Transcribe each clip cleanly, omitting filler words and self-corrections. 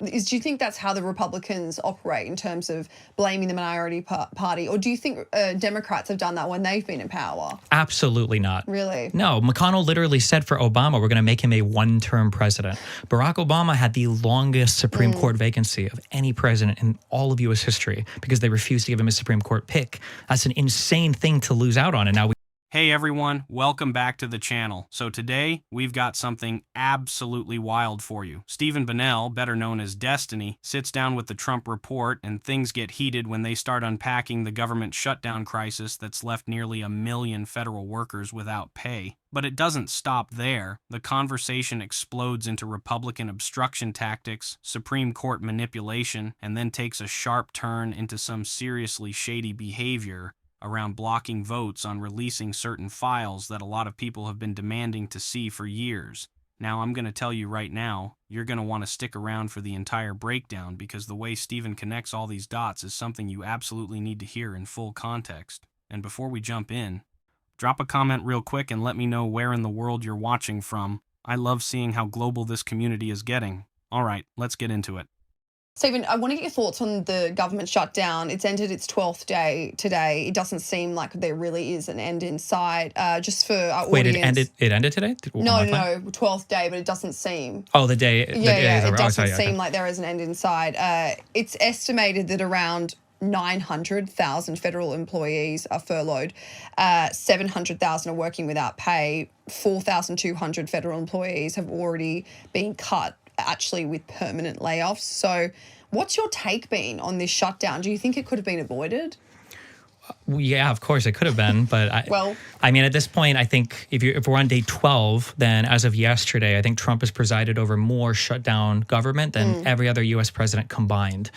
Do you think that's how the Republicans operate in terms of blaming the minority party? Or do you think Democrats have done that when they've been in power? Absolutely not. Really? No, McConnell literally said for Obama, we're going to make him a one-term president. Barack Obama had the longest Supreme Court vacancy of any president in all of U.S. history because they refused to give him a Supreme Court pick. That's an insane thing to lose out on. And now Hey everyone, welcome back to the channel. So today, we've got something absolutely wild for you. Stephen Bonnell, better known as Destiny, sits down with the Trump report and things get heated when they start unpacking the government shutdown crisis that's left nearly 1 million federal workers without pay. But it doesn't stop there. The conversation explodes into Republican obstruction tactics, Supreme Court manipulation, and then takes a sharp turn into some seriously shady behavior around blocking votes on releasing certain files that a lot of people have been demanding to see for years. Now, I'm going to tell you right now, you're going to want to stick around for the entire breakdown because the way Stephen connects all these dots is something you absolutely need to hear in full context. And before we jump in, drop a comment real quick and let me know where in the world you're watching from. I love seeing how global this community is getting. All right, let's get into it. Stephen, I want to get your thoughts on the government shutdown. It's ended its 12th day today. It doesn't seem like there really is an end in sight. Just for our audience. It ended today? No, 12th day, but it doesn't seem. Oh, the day. It doesn't seem like there is an end in sight. It's estimated that around 900,000 federal employees are furloughed, 700,000 are working without pay, 4,200 federal employees have already been cut, actually with permanent layoffs. So what's your take been on this shutdown? Do you think it could have been avoided? Yeah, of course it could have been, but I mean, at this point, I think if we're on day 12, then as of yesterday, I think Trump has presided over more shutdown government than every other U.S. president combined.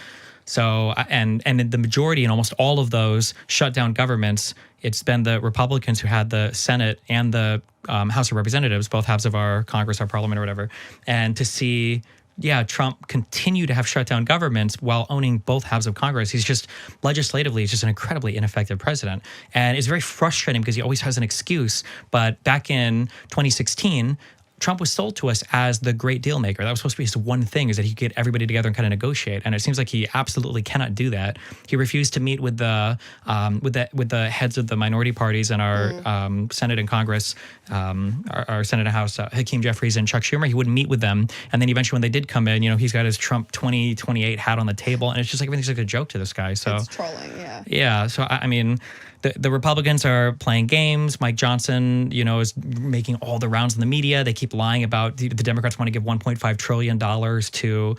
So, and the majority in almost all of those shutdown governments, it's been the Republicans who had the Senate and the House of Representatives, both halves of our Congress, our parliament or whatever. And to see, Trump continue to have shutdown governments while owning both halves of Congress, he's just legislatively, he's just an incredibly ineffective president. And it's very frustrating because he always has an excuse. But back in 2016, Trump was sold to us as the great deal maker. That was supposed to be his one thing, is that he could get everybody together and kind of negotiate. And it seems like he absolutely cannot do that. He refused to meet with the heads of the minority parties in our Senate and Congress, our Senate and House, Hakeem Jeffries and Chuck Schumer. He wouldn't meet with them. And then eventually when they did come in, he's got his Trump 2028 hat on the table. And it's just like everything's like a joke to this guy. So it's trolling, yeah. Yeah. So, I mean, the Republicans are playing games. Mike Johnson, is making all the rounds in the media. They keep lying about the Democrats want to give $1.5 trillion to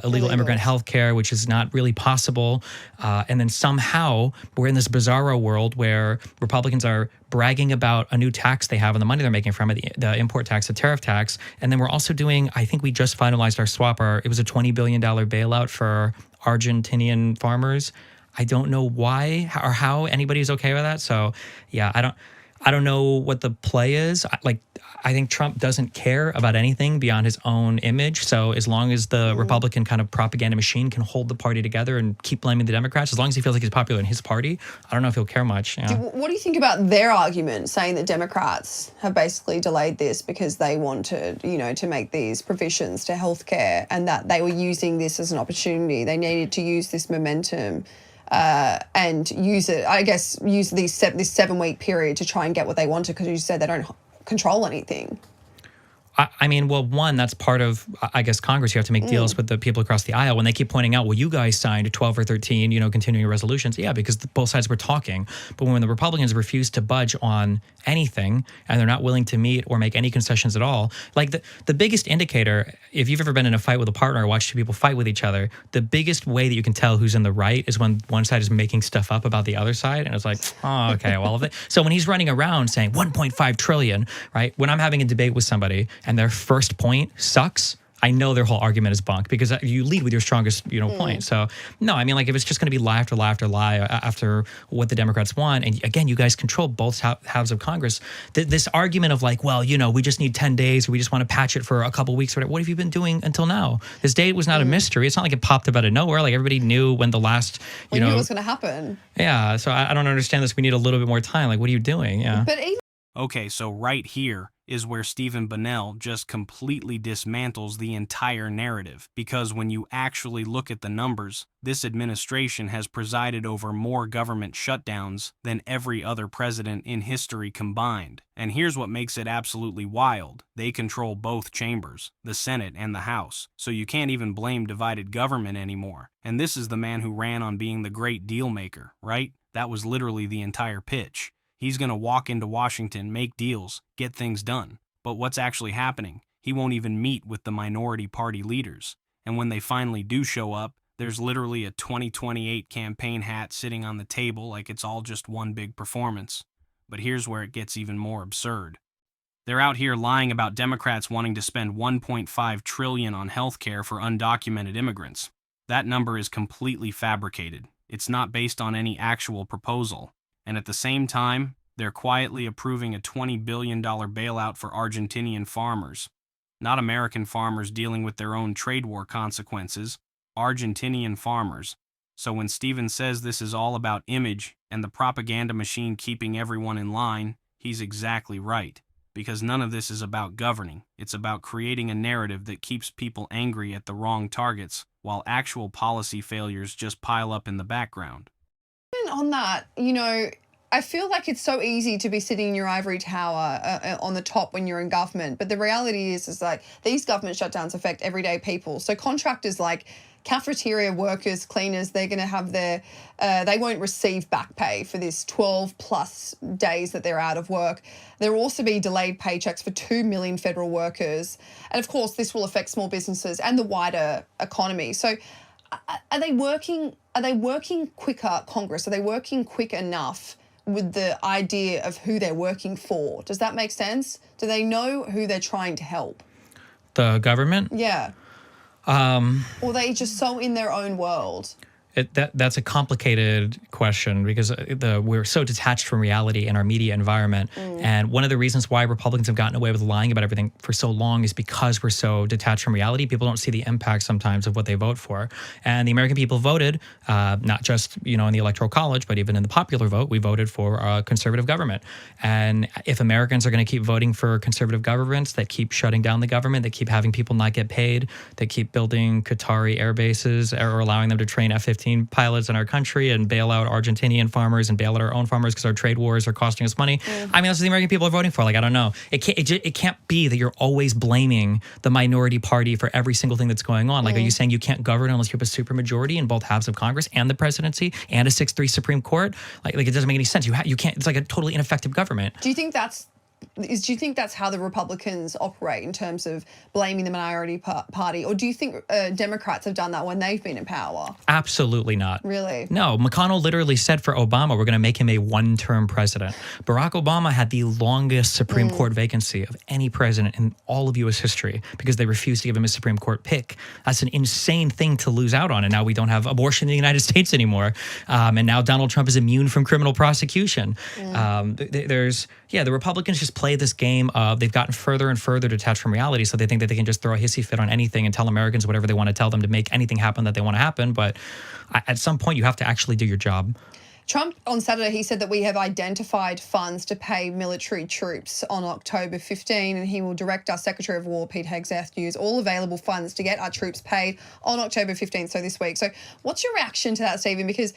illegal immigrant health care, which is not really possible. And then somehow we're in this bizarro world where Republicans are bragging about a new tax they have and the money they're making from it, the import tax, the tariff tax. And then we're also doing, I think we just finalized our swap. It was a $20 billion bailout for Argentinian farmers. I don't know why or how anybody's okay with that. So, yeah, I don't know what the play is. I think Trump doesn't care about anything beyond his own image. So as long as the Republican kind of propaganda machine can hold the party together and keep blaming the Democrats, as long as he feels like he's popular in his party, I don't know if he'll care much. Yeah. What do you think about their argument saying that Democrats have basically delayed this because they wanted, to make these provisions to healthcare, and that they were using this as an opportunity? They needed to use this momentum and use this 7-week period to try and get what they wanted, because you said they don't control anything. I mean, well, one, that's part of, I guess, Congress. You have to make deals with the people across the aisle. When they keep pointing out, well, you guys signed 12 or 13, continuing resolutions. Yeah, because both sides were talking. But when the Republicans refuse to budge on anything and they're not willing to meet or make any concessions at all, like the biggest indicator, if you've ever been in a fight with a partner or watched two people fight with each other, the biggest way that you can tell who's in the right is when one side is making stuff up about the other side. And it's like, oh, okay, well, so when he's running around saying 1.5 trillion, right? When I'm having a debate with somebody and their first point sucks, I know their whole argument is bunk, because you lead with your strongest, point. So no, I mean, like, if it's just going to be lie after lie after lie after what the Democrats want, and again, you guys control both halves of Congress, this argument of like, well, we just need 10 days, or we just want to patch it for a couple weeks, or whatever. What have you been doing until now? This date was not a mystery. It's not like it popped up out of nowhere. Like, everybody knew when the last, we knew it was going to happen. Yeah. So I don't understand this. We need a little bit more time. Like, what are you doing? Yeah. But Okay, so right here, is where Stephen Bonnell just completely dismantles the entire narrative, because when you actually look at the numbers, this administration has presided over more government shutdowns than every other president in history combined. And here's what makes it absolutely wild. They control both chambers, the Senate and the House, so you can't even blame divided government anymore. And this is the man who ran on being the great deal maker, right? That was literally the entire pitch. He's going to walk into Washington, make deals, get things done. But what's actually happening? He won't even meet with the minority party leaders. And when they finally do show up, there's literally a 2028 campaign hat sitting on the table like it's all just one big performance. But here's where it gets even more absurd. They're out here lying about Democrats wanting to spend $1.5 trillion on healthcare for undocumented immigrants. That number is completely fabricated. It's not based on any actual proposal. And at the same time, they're quietly approving a $20 billion bailout for Argentinian farmers. Not American farmers dealing with their own trade war consequences, Argentinian farmers. So when Stephen says this is all about image and the propaganda machine keeping everyone in line, he's exactly right. Because none of this is about governing. It's about creating a narrative that keeps people angry at the wrong targets, while actual policy failures just pile up in the background. And on that, I feel like it's so easy to be sitting in your ivory tower on the top when you're in government. But the reality is like these government shutdowns affect everyday people. So contractors like cafeteria workers, cleaners, they're going to have they won't receive back pay for this 12 plus days that they're out of work. There will also be delayed paychecks for 2 million federal workers. And of course, this will affect small businesses and the wider economy. So are they working quicker, Congress? Are they working quick enough with the idea of who they're working for? Does that make sense? Do they know who they're trying to help? The government? Yeah. Or are they just so in their own world? That's a complicated question because we're so detached from reality in our media environment. And one of the reasons why Republicans have gotten away with lying about everything for so long is because we're so detached from reality. People don't see the impact sometimes of what they vote for. And the American people voted, not just in the Electoral College, but even in the popular vote, we voted for a conservative government. And if Americans are going to keep voting for conservative governments that keep shutting down the government, that keep having people not get paid, that keep building Qatari air bases or allowing them to train F-15 pilots in our country and bail out Argentinian farmers and bail out our own farmers because our trade wars are costing us money. I mean, that's what the American people are voting for. Like, I don't know. It can't be that you're always blaming the minority party for every single thing that's going on. Like, are you saying you can't govern unless you have a supermajority in both halves of Congress and the presidency and a 6-3 Supreme Court? Like it doesn't make any sense. You can't. It's like a totally ineffective government. Do you think that's how the Republicans operate in terms of blaming the minority party? Or do you think Democrats have done that when they've been in power? Absolutely not. Really? No. McConnell literally said for Obama, we're going to make him a one-term president. Barack Obama had the longest Supreme Court vacancy of any president in all of U.S. history because they refused to give him a Supreme Court pick. That's an insane thing to lose out on. And now we don't have abortion in the United States anymore. And now Donald Trump is immune from criminal prosecution. The Republicans just play this game of they've gotten further and further detached from reality, so they think that they can just throw a hissy fit on anything and tell Americans whatever they want to tell them to make anything happen that they want to happen. But at some point, you have to actually do your job. Trump on Saturday, he said that we have identified funds to pay military troops on October 15, and he will direct our Secretary of War, Pete Hegseth, to use all available funds to get our troops paid on October 15, so this week. So what's your reaction to that, Stephen? Because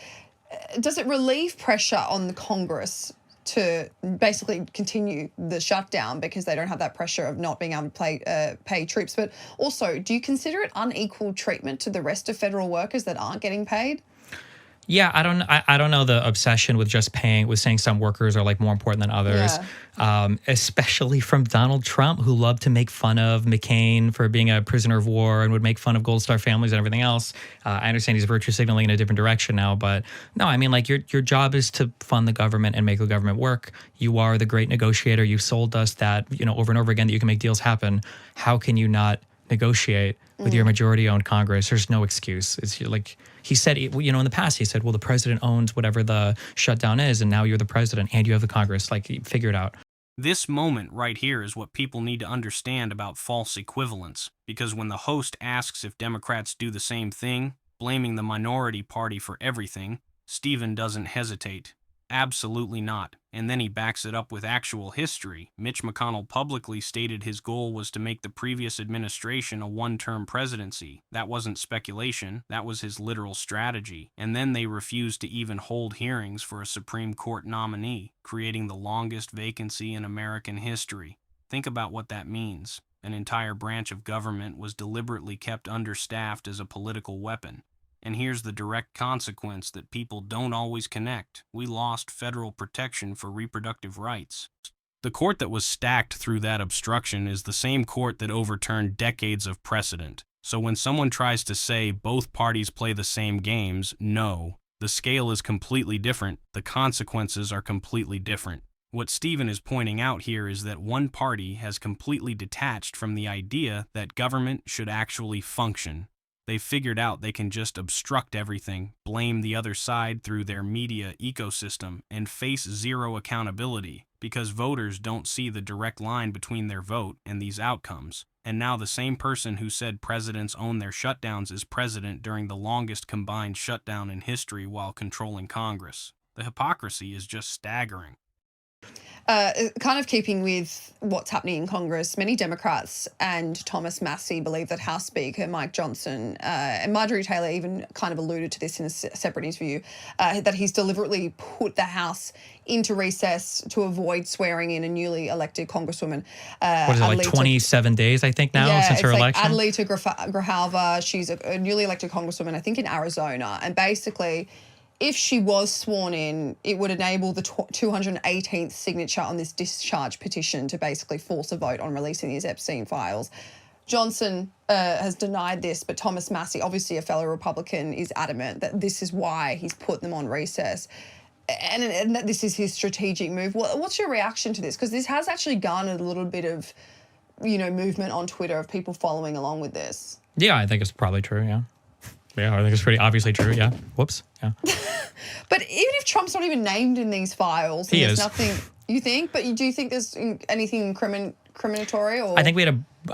does it relieve pressure on the Congress to basically continue the shutdown because they don't have that pressure of not being able to pay troops? But also, do you consider it unequal treatment to the rest of federal workers that aren't getting paid? Yeah, I don't know the obsession with just saying some workers are like more important than others, especially from Donald Trump, who loved to make fun of McCain for being a prisoner of war and would make fun of Gold Star families and everything else. I understand he's virtue signaling in a different direction now, but no, I mean, like your job is to fund the government and make the government work. You are the great negotiator. You sold us that, over and over again that you can make deals happen. How can you not negotiate with your majority-owned Congress? There's no excuse. It's like he said, in the past, he said, well, the president owns whatever the shutdown is, and now you're the president and you have the Congress. Like, figure it out. This moment right here is what people need to understand about false equivalence, because when the host asks if Democrats do the same thing, blaming the minority party for everything, Stephen doesn't hesitate. Absolutely not. And then he backs it up with actual history. Mitch McConnell publicly stated his goal was to make the previous administration a one-term presidency. That wasn't speculation. That was his literal strategy. And then they refused to even hold hearings for a Supreme Court nominee, creating the longest vacancy in American history. Think about what that means. An entire branch of government was deliberately kept understaffed as a political weapon. And here's the direct consequence that people don't always connect. We lost federal protection for reproductive rights. The court that was stacked through that obstruction is the same court that overturned decades of precedent. So when someone tries to say both parties play the same games, no. The scale is completely different. The consequences are completely different. What Stephen is pointing out here is that one party has completely detached from the idea that government should actually function. They figured out they can just obstruct everything, blame the other side through their media ecosystem, and face zero accountability because voters don't see the direct line between their vote and these outcomes. And now the same person who said presidents own their shutdowns is president during the longest combined shutdown in history while controlling Congress. The hypocrisy is just staggering. Kind of keeping with what's happening in Congress, many Democrats and Thomas Massie believe that House Speaker Mike Johnson, and Marjorie Taylor even kind of alluded to this in a separate interview, that he's deliberately put the House into recess to avoid swearing in a newly elected Congresswoman. What is it, like 27 days, I think, now, since her election? Adelita Grijalva, she's a newly elected Congresswoman, I think in Arizona, and basically, if she was sworn in, it would enable the 218th signature on this discharge petition to basically force a vote on releasing these Epstein files. Johnson has denied this, but Thomas Massie, obviously a fellow Republican, is adamant that this is why he's put them on recess and that this is his strategic move. What's your reaction to this? Because this has actually garnered a little bit of, movement on Twitter of people following along with this. Yeah, I think it's probably true, yeah. Yeah, I think it's pretty obviously true. Yeah. Whoops. Yeah. But even if Trump's not even named in these files, he is. Nothing. You think? But do you think there's anything incriminatory? Or I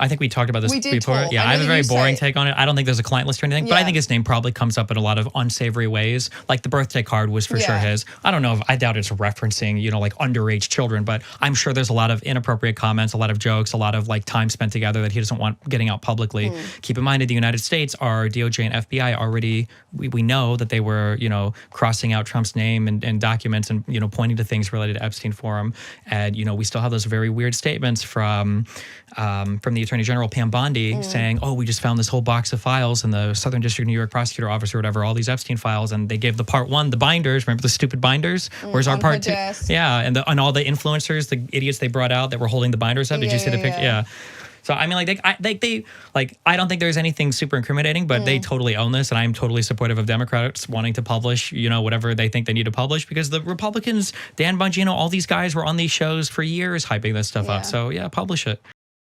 think we talked about this before. Talk. Yeah, I have a very boring take on it. I don't think there's a client list or anything, but I think his name probably comes up in a lot of unsavory ways. Like the birthday card was for sure his. I don't know I doubt it's referencing, like underage children, but I'm sure there's a lot of inappropriate comments, a lot of jokes, a lot of like time spent together that he doesn't want getting out publicly. Keep in mind, in the United States, our DOJ and FBI already, we know that they were, crossing out Trump's name and documents and, pointing to things related to Epstein Forum. And, we still have those very weird statements from the Attorney General Pam Bondi saying, we just found this whole box of files in the Southern District of New York Prosecutor Office or whatever, all these Epstein files, and they gave the part one, the binders. Remember the stupid binders? Where's our part two? Yeah, and all the influencers, the idiots they brought out that were holding the binders up. Did you see the picture? Yeah. So I mean, I don't think there's anything super incriminating, but they totally own this, and I'm totally supportive of Democrats wanting to publish, whatever they think they need to publish, because the Republicans, Dan Bongino, all these guys were on these shows for years hyping this stuff up. So yeah, publish it.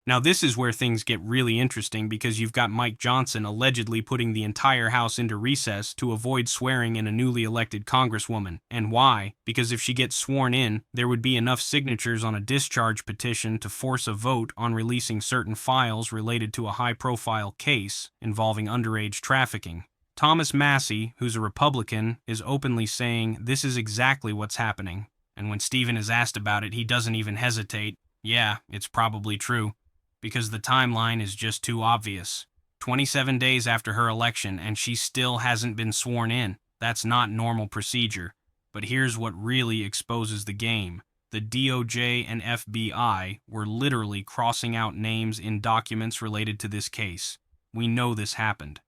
Now this is where things get really interesting, because you've got Mike Johnson allegedly putting the entire House into recess to avoid swearing in a newly elected Congresswoman. And why? Because if she gets sworn in, there would be enough signatures on a discharge petition to force a vote on releasing certain files related to a high-profile case involving underage trafficking. Thomas Massie, who's a Republican, is openly saying this is exactly what's happening. And when Stephen is asked about it, he doesn't even hesitate. Yeah, it's probably true. Because the timeline is just too obvious. 27 days after her election, and she still hasn't been sworn in. That's not normal procedure. But here's what really exposes the game. The DOJ and FBI were literally crossing out names in documents related to this case. We know this happened.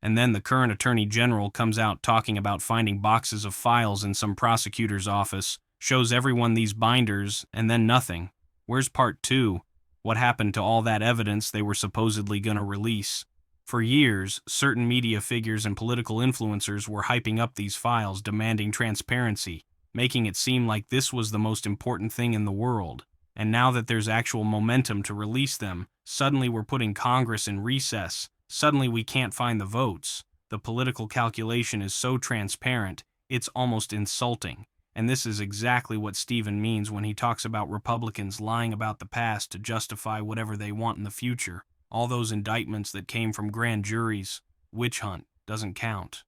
And then the current Attorney General comes out talking about finding boxes of files in some prosecutor's office, shows everyone these binders, and then nothing. Where's part two? What happened to all that evidence they were supposedly going to release? For years, certain media figures and political influencers were hyping up these files, demanding transparency, making it seem like this was the most important thing in the world. And now that there's actual momentum to release them, suddenly we're putting Congress in recess. Suddenly we can't find the votes. The political calculation is so transparent, it's almost insulting. And this is exactly what Stephen means when he talks about Republicans lying about the past to justify whatever they want in the future. All those indictments that came from grand juries, witch hunt, doesn't count.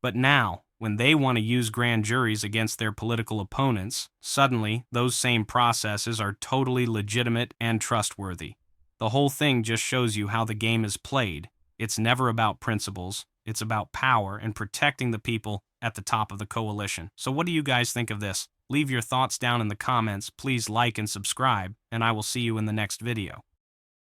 But now, when they want to use grand juries against their political opponents, suddenly those same processes are totally legitimate and trustworthy. The whole thing just shows you how the game is played. It's never about principles. It's about power and protecting the people at the top of the coalition. So what do you guys think of this? Leave your thoughts down in the comments. Please like and subscribe, and I will see you in the next video.